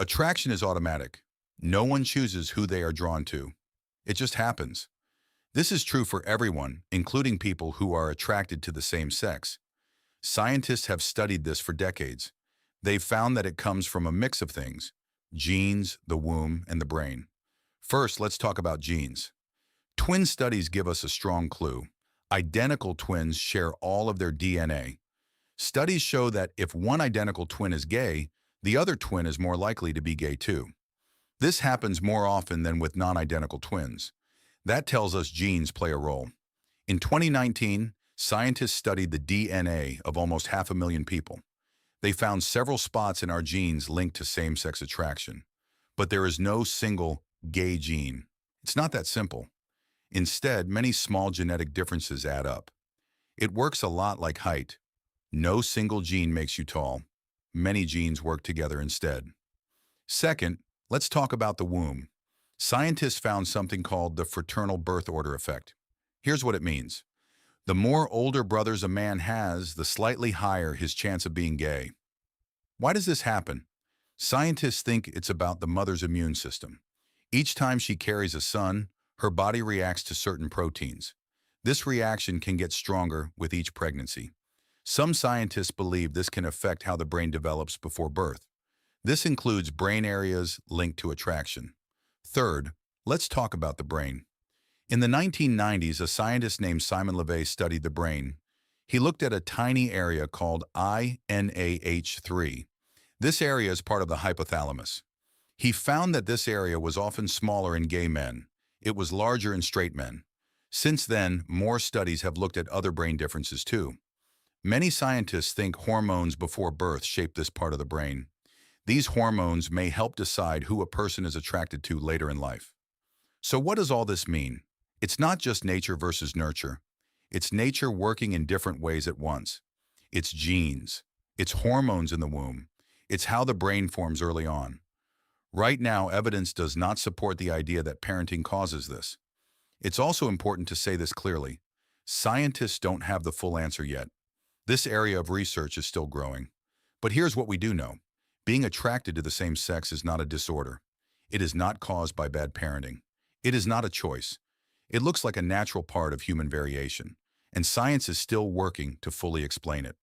Attraction is automatic. No one chooses who they are drawn to. It just happens. This is true for everyone, including people who are attracted to the same sex. Scientists have studied this for decades. They've found that it comes from a mix of things: genes, the womb, and the brain. First, let's talk about genes. Twin studies give us a strong clue. Identical twins share all of their DNA. Studies show that if one identical twin is gay, the other twin is more likely to be gay too. This happens more often than with non-identical twins. That tells us genes play a role. In 2019, scientists studied the DNA of almost 500,000 people. They found several spots in our genes linked to same-sex attraction. But there is no single gay gene. It's not that simple. Instead, many small genetic differences add up. It works a lot like height. No single gene makes you tall. Many genes work together instead. Second, let's talk about the womb. Scientists found something called the fraternal birth order effect. Here's what it means. The more older brothers a man has, the slightly higher his chance of being gay. Why does this happen? Scientists think it's about the mother's immune system. Each time she carries a son, her body reacts to certain proteins. This reaction can get stronger with each pregnancy. Some scientists believe this can affect how the brain develops before birth. This includes brain areas linked to attraction. Third, let's talk about the brain. In the 1990s, a scientist named Simon LeVay studied the brain. He looked at a tiny area called INAH3. This area is part of the hypothalamus. He found that this area was often smaller in gay men. It was larger in straight men. Since then, more studies have looked at other brain differences too. Many scientists think hormones before birth shape this part of the brain. These hormones may help decide who a person is attracted to later in life. So what does all this mean? It's not just nature versus nurture. It's nature working in different ways at once. It's genes. It's hormones in the womb. It's how the brain forms early on. Right now, evidence does not support the idea that parenting causes this. It's also important to say this clearly. Scientists don't have the full answer yet. This area of research is still growing. But here's what we do know. Being attracted to the same sex is not a disorder. It is not caused by bad parenting. It is not a choice. It looks like a natural part of human variation, and science is still working to fully explain it.